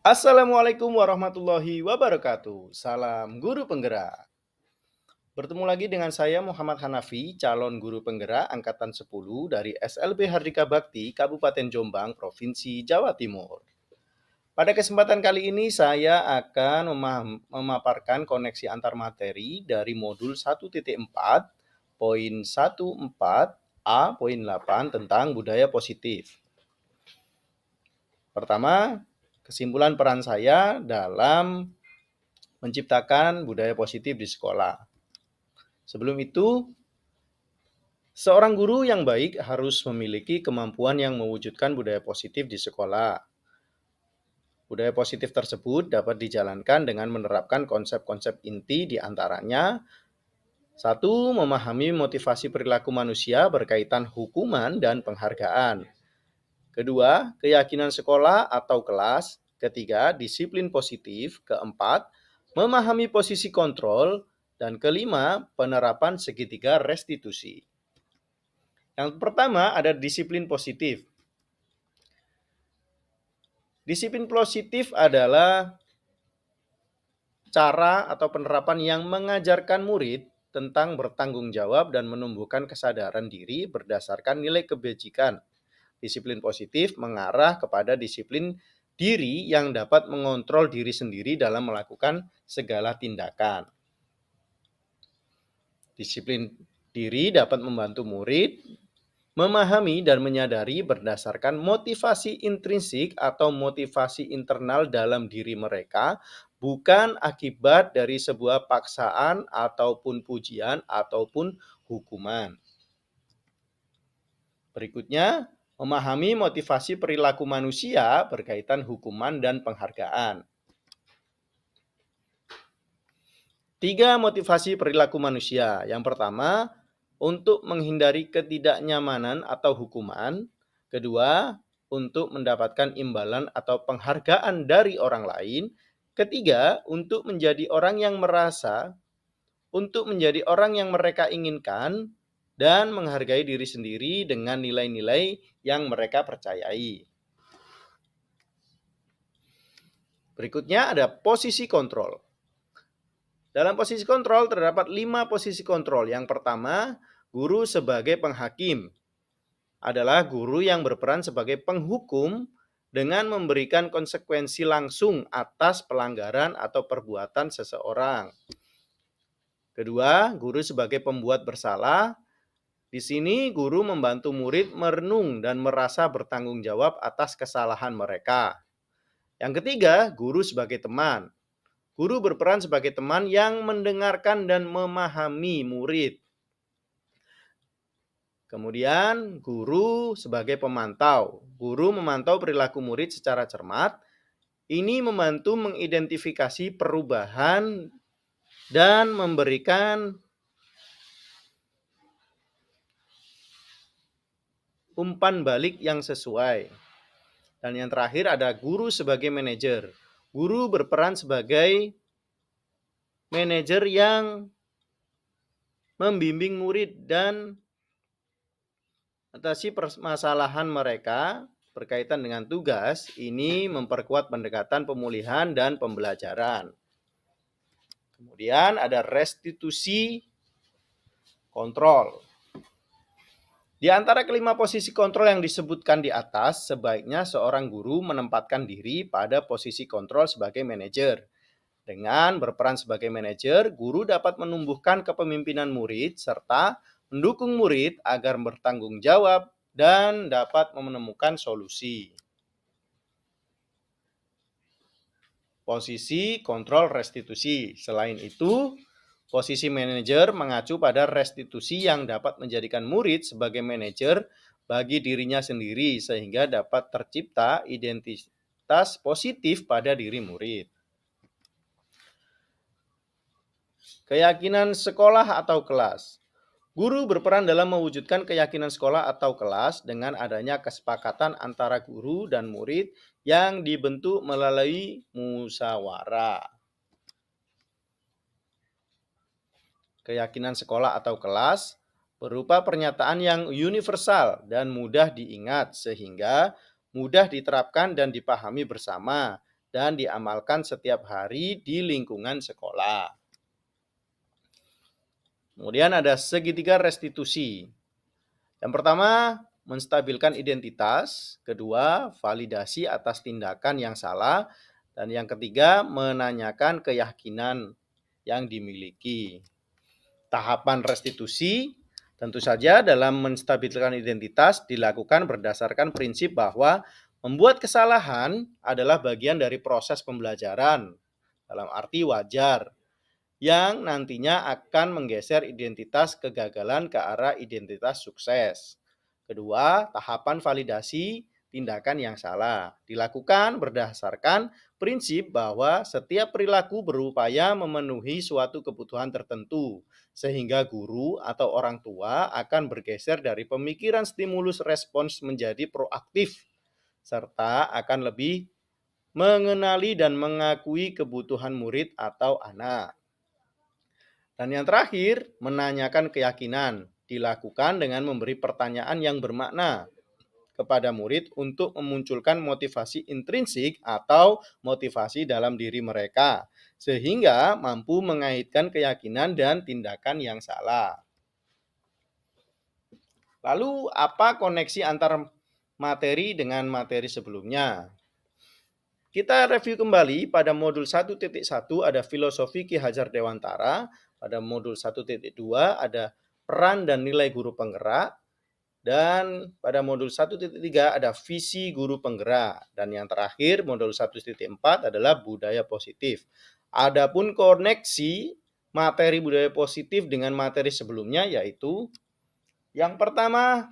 Assalamualaikum warahmatullahi wabarakatuh. Salam guru penggerak. Bertemu lagi dengan saya Muhammad Hanafi, calon guru penggerak angkatan 10 dari SLB Hardika Bakti, Kabupaten Jombang, Provinsi Jawa Timur. Pada kesempatan kali ini saya akan memaparkan koneksi antar materi dari modul 1.4 poin 14a poin 8 tentang budaya positif. Pertama, kesimpulan peran saya dalam menciptakan budaya positif di sekolah. Sebelum itu, seorang guru yang baik harus memiliki kemampuan yang mewujudkan budaya positif di sekolah. Budaya positif tersebut dapat dijalankan dengan menerapkan konsep-konsep inti di antaranya. Satu, memahami motivasi perilaku manusia berkaitan hukuman dan penghargaan. Kedua, keyakinan sekolah atau kelas. Ketiga, disiplin positif. Keempat, memahami posisi kontrol. Dan kelima, penerapan segitiga restitusi. Yang pertama ada disiplin positif. Disiplin positif adalah cara atau penerapan yang mengajarkan murid tentang bertanggung jawab dan menumbuhkan kesadaran diri berdasarkan nilai kebajikan. Disiplin positif mengarah kepada disiplin diri yang dapat mengontrol diri sendiri dalam melakukan segala tindakan. Disiplin diri dapat membantu murid memahami dan menyadari berdasarkan motivasi intrinsik atau motivasi internal dalam diri mereka, bukan akibat dari sebuah paksaan ataupun pujian ataupun hukuman. Berikutnya, memahami motivasi perilaku manusia berkaitan hukuman dan penghargaan. 3 motivasi perilaku manusia. Yang pertama, untuk menghindari ketidaknyamanan atau hukuman. Kedua, untuk mendapatkan imbalan atau penghargaan dari orang lain. Ketiga, untuk menjadi orang yang merasa, untuk menjadi orang yang mereka inginkan, dan menghargai diri sendiri dengan nilai-nilai yang mereka percayai. Berikutnya ada posisi kontrol. Dalam posisi kontrol terdapat 5 posisi kontrol. Yang pertama, guru sebagai penghakim adalah guru yang berperan sebagai penghukum dengan memberikan konsekuensi langsung atas pelanggaran atau perbuatan seseorang. Kedua, guru sebagai pembuat bersalah. Di sini guru membantu murid merenung dan merasa bertanggung jawab atas kesalahan mereka. Yang ketiga, guru sebagai teman. Guru berperan sebagai teman yang mendengarkan dan memahami murid. Kemudian, guru sebagai pemantau. Guru memantau perilaku murid secara cermat. Ini membantu mengidentifikasi perubahan dan memberikan umpan balik yang sesuai. Dan yang terakhir ada guru sebagai manajer. Guru berperan sebagai manajer yang membimbing murid dan atasi permasalahan mereka berkaitan dengan tugas. Ini memperkuat pendekatan pemulihan dan pembelajaran. Kemudian ada restitusi kontrol. Di antara kelima posisi kontrol yang disebutkan di atas, sebaiknya seorang guru menempatkan diri pada posisi kontrol sebagai manajer. Dengan berperan sebagai manajer, guru dapat menumbuhkan kepemimpinan murid serta mendukung murid agar bertanggung jawab dan dapat menemukan solusi. Posisi kontrol restitusi. Selain itu, posisi manajer mengacu pada restitusi yang dapat menjadikan murid sebagai manajer bagi dirinya sendiri sehingga dapat tercipta identitas positif pada diri murid. Keyakinan sekolah atau kelas. Guru berperan dalam mewujudkan keyakinan sekolah atau kelas dengan adanya kesepakatan antara guru dan murid yang dibentuk melalui musyawarah. Keyakinan sekolah atau kelas berupa pernyataan yang universal dan mudah diingat sehingga mudah diterapkan dan dipahami bersama. dan diamalkan setiap hari di lingkungan sekolah. Kemudian ada segitiga restitusi. Yang pertama, menstabilkan identitas. Kedua, validasi atas tindakan yang salah. Dan yang ketiga, menanyakan keyakinan yang dimiliki. Tahapan restitusi tentu saja dalam menstabilkan identitas dilakukan berdasarkan prinsip bahwa membuat kesalahan adalah bagian dari proses pembelajaran, dalam arti wajar, yang nantinya akan menggeser identitas kegagalan ke arah identitas sukses. Kedua, tahapan validasi tindakan yang salah dilakukan berdasarkan prinsip bahwa setiap perilaku berupaya memenuhi suatu kebutuhan tertentu, sehingga guru atau orang tua akan bergeser dari pemikiran stimulus respons menjadi proaktif, serta akan lebih mengenali dan mengakui kebutuhan murid atau anak. Dan yang terakhir, menanyakan keyakinan dilakukan dengan memberi pertanyaan yang bermakna kepada murid untuk memunculkan motivasi intrinsik atau motivasi dalam diri mereka, sehingga mampu mengaitkan keyakinan dan tindakan yang salah. Lalu, apa koneksi antar materi dengan materi sebelumnya? Kita review kembali pada modul 1.1 ada filosofi Ki Hajar Dewantara, pada modul 1.2 ada peran dan nilai guru penggerak, dan pada modul 1.3 ada visi guru penggerak, dan yang terakhir modul 1.4 adalah budaya positif. Adapun koneksi materi budaya positif dengan materi sebelumnya yaitu yang pertama,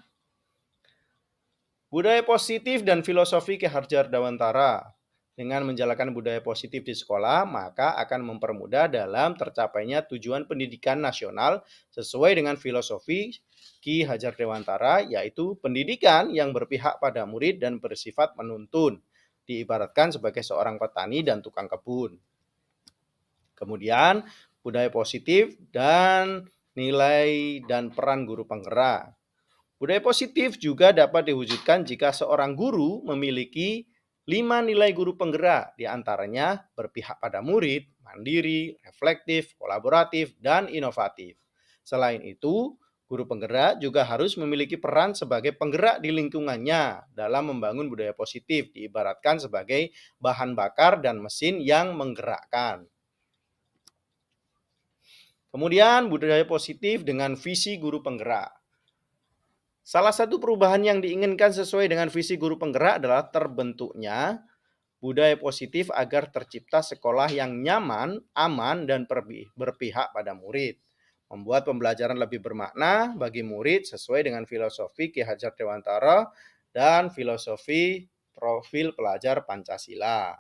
budaya positif dan filosofi Ki Hajar Dewantara. Dengan menjalankan budaya positif di sekolah, maka akan mempermudah dalam tercapainya tujuan pendidikan nasional sesuai dengan filosofi Ki Hajar Dewantara, yaitu pendidikan yang berpihak pada murid dan bersifat menuntun, diibaratkan sebagai seorang petani dan tukang kebun. Kemudian, budaya positif dan nilai dan peran guru penggerak. Budaya positif juga dapat diwujudkan jika seorang guru memiliki 5 nilai guru penggerak, diantaranya berpihak pada murid, mandiri, reflektif, kolaboratif, dan inovatif. Selain itu, guru penggerak juga harus memiliki peran sebagai penggerak di lingkungannya dalam membangun budaya positif, diibaratkan sebagai bahan bakar dan mesin yang menggerakkan. Kemudian, budaya positif dengan visi guru penggerak. Salah satu perubahan yang diinginkan sesuai dengan visi guru penggerak adalah terbentuknya budaya positif agar tercipta sekolah yang nyaman, aman, dan berpihak pada murid. Membuat pembelajaran lebih bermakna bagi murid sesuai dengan filosofi Ki Hajar Dewantara dan filosofi profil pelajar Pancasila.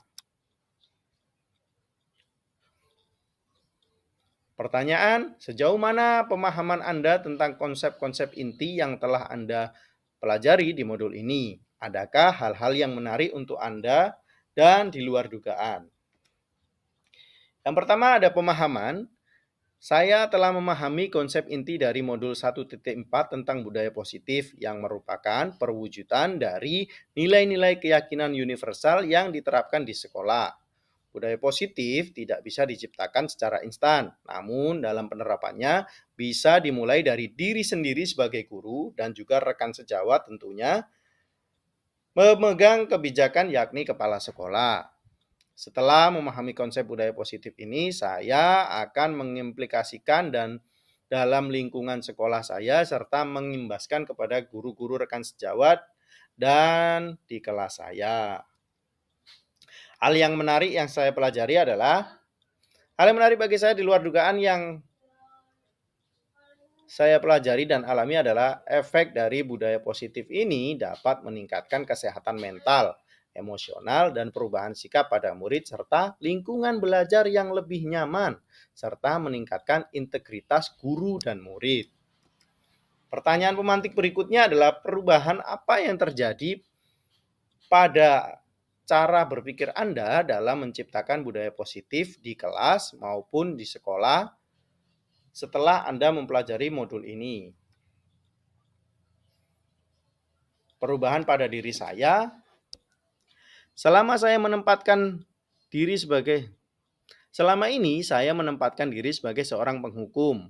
Pertanyaan, sejauh mana pemahaman Anda tentang konsep-konsep inti yang telah Anda pelajari di modul ini? Adakah hal-hal yang menarik untuk Anda dan di luar dugaan? Yang pertama ada pemahaman. Saya telah memahami konsep inti dari modul 1.4 tentang budaya positif yang merupakan perwujudan dari nilai-nilai keyakinan universal yang diterapkan di sekolah. Budaya positif tidak bisa diciptakan secara instan, namun dalam penerapannya bisa dimulai dari diri sendiri sebagai guru dan juga rekan sejawat tentunya memegang kebijakan yakni kepala sekolah. Setelah memahami konsep budaya positif ini, saya akan mengimplikasikan dan dalam lingkungan sekolah saya serta mengimbaskan kepada guru-guru rekan sejawat dan di kelas saya. Hal yang menarik yang saya pelajari adalah hal yang menarik bagi saya di luar dugaan yang saya pelajari dan alami adalah efek dari budaya positif ini dapat meningkatkan kesehatan mental, emosional, dan perubahan sikap pada murid serta lingkungan belajar yang lebih nyaman, serta meningkatkan integritas guru dan murid. Pertanyaan pemantik berikutnya adalah perubahan apa yang terjadi pada cara berpikir Anda dalam menciptakan budaya positif di kelas maupun di sekolah setelah Anda mempelajari modul ini. Perubahan pada diri saya, selama saya menempatkan diri sebagai selama ini saya menempatkan diri sebagai seorang penghukum,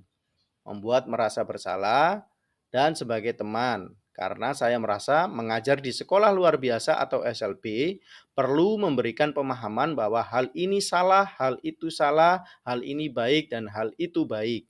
membuat merasa bersalah, dan sebagai teman. Karena saya merasa mengajar di sekolah luar biasa atau SLB perlu memberikan pemahaman bahwa hal ini salah, hal ini baik, dan hal itu baik.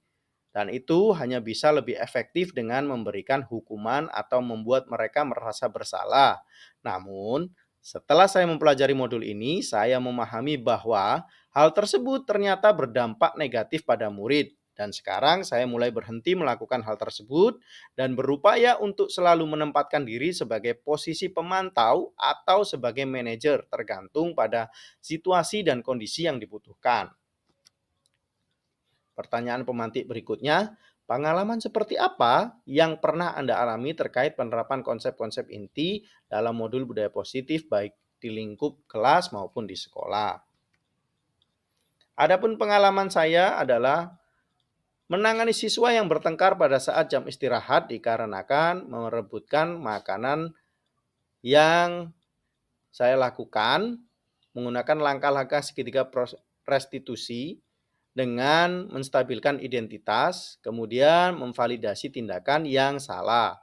Dan itu hanya bisa lebih efektif dengan memberikan hukuman atau membuat mereka merasa bersalah. Namun, setelah saya mempelajari modul ini, saya memahami bahwa hal tersebut ternyata berdampak negatif pada murid. Dan sekarang saya mulai berhenti melakukan hal tersebut dan berupaya untuk selalu menempatkan diri sebagai posisi pemantau atau sebagai manajer tergantung pada situasi dan kondisi yang dibutuhkan. Pertanyaan pemantik berikutnya, pengalaman seperti apa yang pernah Anda alami terkait penerapan konsep-konsep inti dalam modul budaya positif baik di lingkup kelas maupun di sekolah? Adapun pengalaman saya adalah menangani siswa yang bertengkar pada saat jam istirahat dikarenakan merebutkan makanan yang saya lakukan menggunakan langkah-langkah segitiga restitusi dengan menstabilkan identitas, kemudian memvalidasi tindakan yang salah,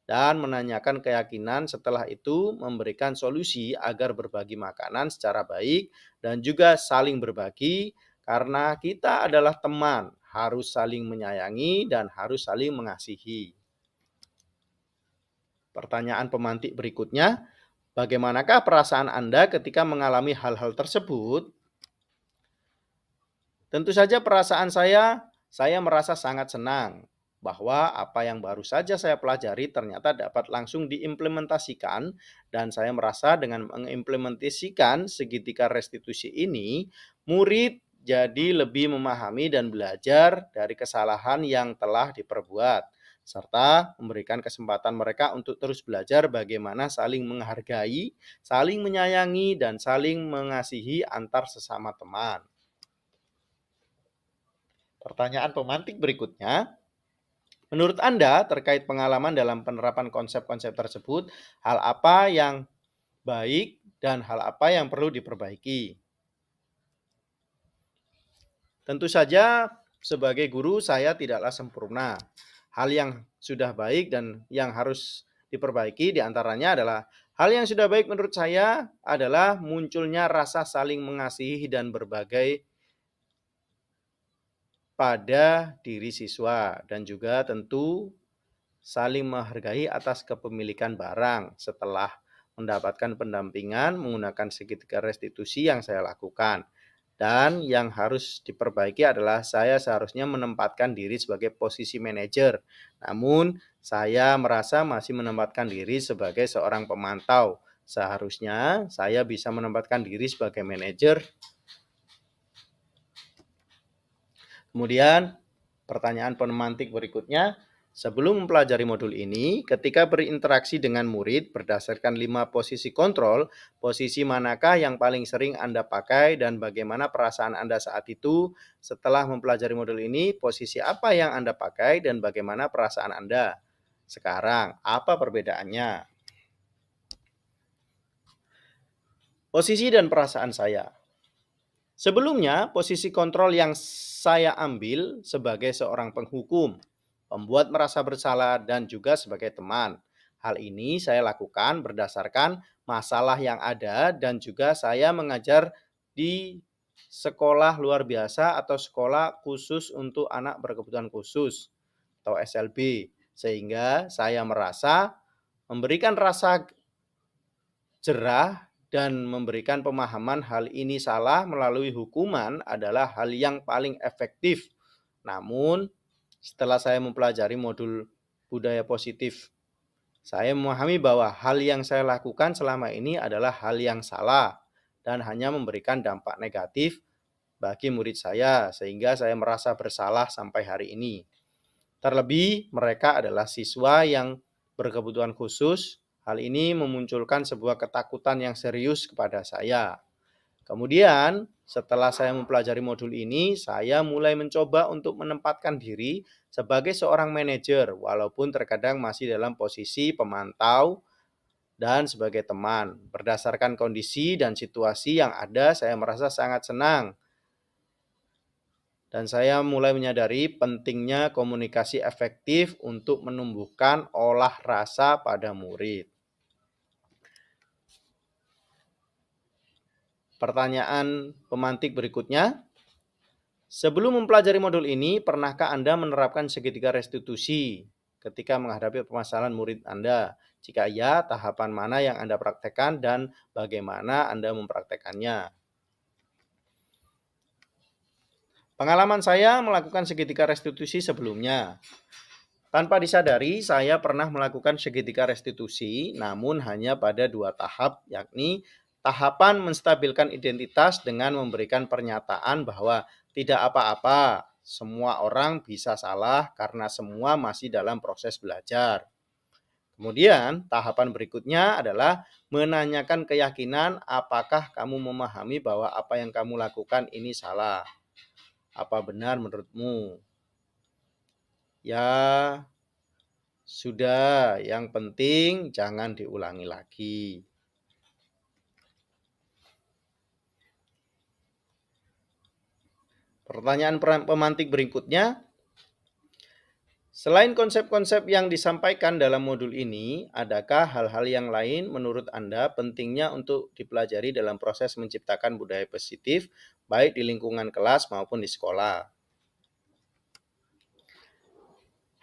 dan menanyakan keyakinan setelah itu memberikan solusi agar berbagi makanan secara baik dan juga saling berbagi karena kita adalah teman, harus saling menyayangi dan harus saling mengasihi. Pertanyaan pemantik berikutnya, bagaimanakah perasaan Anda ketika mengalami hal-hal tersebut? Tentu saja perasaan saya merasa sangat senang bahwa apa yang baru saja saya pelajari ternyata dapat langsung diimplementasikan dan saya merasa dengan mengimplementasikan segitiga restitusi ini, murid jadi lebih memahami dan belajar dari kesalahan yang telah diperbuat serta memberikan kesempatan mereka untuk terus belajar bagaimana saling menghargai, saling menyayangi, dan saling mengasihi antar sesama teman. Pertanyaan pemantik berikutnya, menurut Anda terkait pengalaman dalam penerapan konsep-konsep tersebut, hal apa yang baik dan hal apa yang perlu diperbaiki? Tentu saja sebagai guru saya tidaklah sempurna. Hal yang sudah baik dan yang harus diperbaiki diantaranya adalah hal yang sudah baik menurut saya adalah munculnya rasa saling mengasihi dan berbagai pada diri siswa dan juga tentu saling menghargai atas kepemilikan barang setelah mendapatkan pendampingan menggunakan segitiga restitusi yang saya lakukan. Dan yang harus diperbaiki adalah saya seharusnya menempatkan diri sebagai posisi manajer. Namun saya merasa masih menempatkan diri sebagai seorang pemantau. Seharusnya saya bisa menempatkan diri sebagai manajer. Kemudian pertanyaan pemantik berikutnya, sebelum mempelajari modul ini, ketika berinteraksi dengan murid berdasarkan 5 posisi kontrol, posisi manakah yang paling sering Anda pakai dan bagaimana perasaan Anda saat itu? Setelah mempelajari modul ini, posisi apa yang Anda pakai dan bagaimana perasaan Anda? Sekarang, apa perbedaannya? Posisi dan perasaan saya. Sebelumnya, posisi kontrol yang saya ambil sebagai seorang penghukum, membuat merasa bersalah dan juga sebagai teman. Hal ini saya lakukan berdasarkan masalah yang ada dan juga saya mengajar di sekolah luar biasa atau sekolah khusus untuk anak berkebutuhan khusus atau SLB. Sehingga saya merasa memberikan rasa jerah dan memberikan pemahaman hal ini salah melalui hukuman adalah hal yang paling efektif. Namun, setelah saya mempelajari modul budaya positif, saya memahami bahwa hal yang saya lakukan selama ini adalah hal yang salah dan hanya memberikan dampak negatif bagi murid saya, sehingga saya merasa bersalah sampai hari ini. Terlebih, mereka adalah siswa yang berkebutuhan khusus. Hal ini memunculkan sebuah ketakutan yang serius kepada saya. Kemudian, setelah saya mempelajari modul ini, saya mulai mencoba untuk menempatkan diri sebagai seorang manajer, walaupun terkadang masih dalam posisi pemantau dan sebagai teman. Berdasarkan kondisi dan situasi yang ada, saya merasa sangat senang. Dan saya mulai menyadari pentingnya komunikasi efektif untuk menumbuhkan olah rasa pada murid. Pertanyaan pemantik berikutnya. Sebelum mempelajari modul ini, pernahkah Anda menerapkan segitiga restitusi ketika menghadapi permasalahan murid Anda? Jika iya, tahapan mana yang Anda praktekkan dan bagaimana Anda mempraktekannya? Pengalaman saya melakukan segitiga restitusi sebelumnya. Tanpa disadari, saya pernah melakukan segitiga restitusi, namun hanya pada 2 tahap, yakni tahapan menstabilkan identitas dengan memberikan pernyataan bahwa tidak apa-apa, semua orang bisa salah karena semua masih dalam proses belajar. Kemudian, tahapan berikutnya adalah menanyakan keyakinan apakah kamu memahami bahwa apa yang kamu lakukan ini salah. Apa benar menurutmu? Ya, sudah, yang penting jangan diulangi lagi. Pertanyaan pemantik berikutnya. Selain konsep-konsep yang disampaikan dalam modul ini, adakah hal-hal yang lain menurut Anda pentingnya untuk dipelajari dalam proses menciptakan budaya positif, baik di lingkungan kelas maupun di sekolah?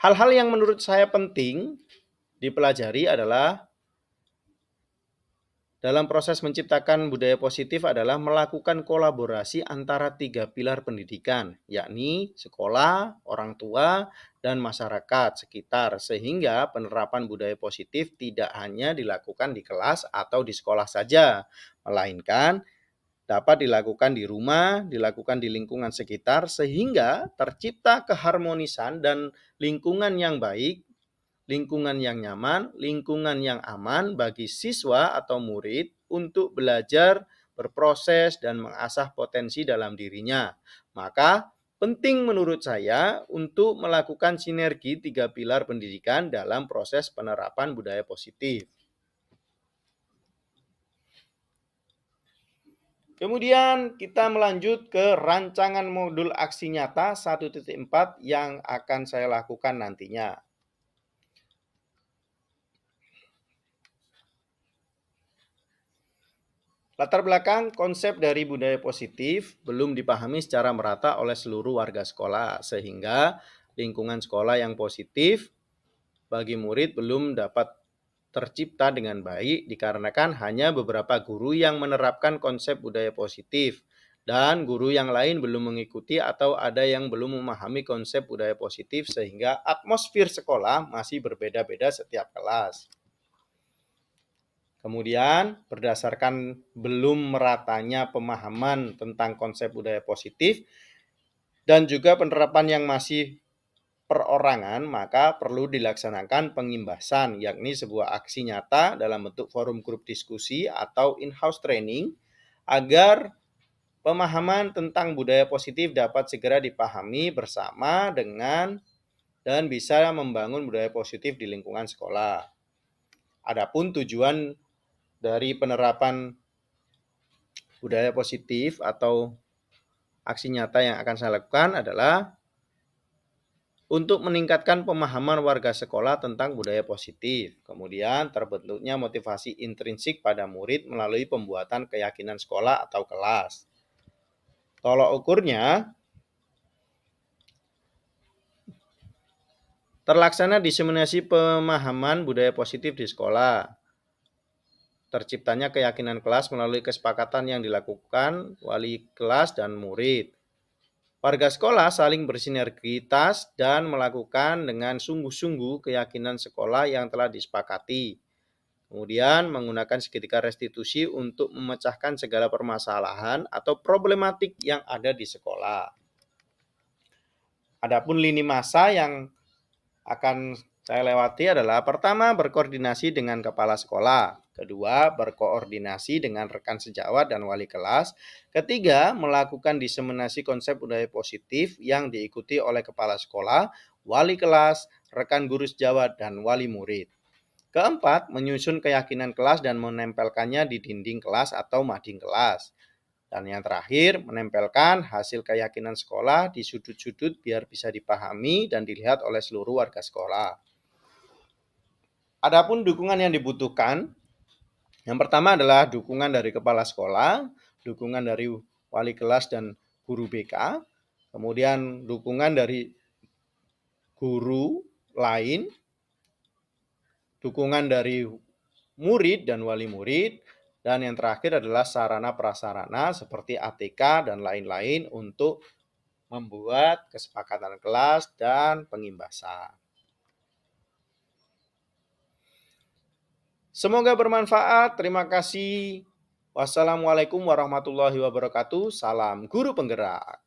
Hal-hal yang menurut saya penting dipelajari adalah dalam proses menciptakan budaya positif adalah melakukan kolaborasi antara 3 pilar pendidikan, yakni sekolah, orang tua, dan masyarakat sekitar, sehingga penerapan budaya positif tidak hanya dilakukan di kelas atau di sekolah saja, melainkan dapat dilakukan di rumah, dilakukan di lingkungan sekitar, sehingga tercipta keharmonisan dan lingkungan yang baik, lingkungan yang nyaman, lingkungan yang aman bagi siswa atau murid untuk belajar, berproses, dan mengasah potensi dalam dirinya. Maka penting menurut saya untuk melakukan sinergi 3 pilar pendidikan dalam proses penerapan budaya positif. Kemudian kita melanjut ke rancangan modul aksi nyata 1.4 yang akan saya lakukan nantinya. Latar belakang konsep dari budaya positif belum dipahami secara merata oleh seluruh warga sekolah, sehingga lingkungan sekolah yang positif bagi murid belum dapat tercipta dengan baik dikarenakan hanya beberapa guru yang menerapkan konsep budaya positif dan guru yang lain belum mengikuti atau ada yang belum memahami konsep budaya positif sehingga atmosfer sekolah masih berbeda-beda setiap kelas. Kemudian berdasarkan belum meratanya pemahaman tentang konsep budaya positif dan juga penerapan yang masih perorangan, maka perlu dilaksanakan pengimbasan, yakni sebuah aksi nyata dalam bentuk forum grup diskusi atau in-house training, agar pemahaman tentang budaya positif dapat segera dipahami bersama dengan dan bisa membangun budaya positif di lingkungan sekolah. Adapun tujuan dari penerapan budaya positif atau aksi nyata yang akan saya lakukan adalah untuk meningkatkan pemahaman warga sekolah tentang budaya positif. Kemudian terbentuknya motivasi intrinsik pada murid melalui pembuatan keyakinan sekolah atau kelas. Tolok ukurnya terlaksana diseminasi pemahaman budaya positif di sekolah. Terciptanya keyakinan kelas melalui kesepakatan yang dilakukan wali kelas dan murid. Warga sekolah saling bersinergitas dan melakukan dengan sungguh-sungguh keyakinan sekolah yang telah disepakati. Kemudian menggunakan segitiga restitusi untuk memecahkan segala permasalahan atau problematik yang ada di sekolah. Adapun lini masa yang akan saya lewati adalah pertama, berkoordinasi dengan kepala sekolah. Kedua, berkoordinasi dengan rekan sejawat dan wali kelas. Ketiga, melakukan diseminasi konsep budaya positif yang diikuti oleh kepala sekolah, wali kelas, rekan guru sejawat, dan wali murid. Keempat, menyusun keyakinan kelas dan menempelkannya di dinding kelas atau mading kelas. Dan yang terakhir, menempelkan hasil keyakinan sekolah di sudut-sudut biar bisa dipahami dan dilihat oleh seluruh warga sekolah. Adapun dukungan yang dibutuhkan, yang pertama adalah dukungan dari kepala sekolah, dukungan dari wali kelas dan guru BK, kemudian dukungan dari guru lain, dukungan dari murid dan wali murid, dan yang terakhir adalah sarana prasarana seperti ATK dan lain-lain untuk membuat kesepakatan kelas dan pengimbasan. Semoga bermanfaat. Terima kasih. Wassalamualaikum warahmatullahi wabarakatuh. Salam guru penggerak.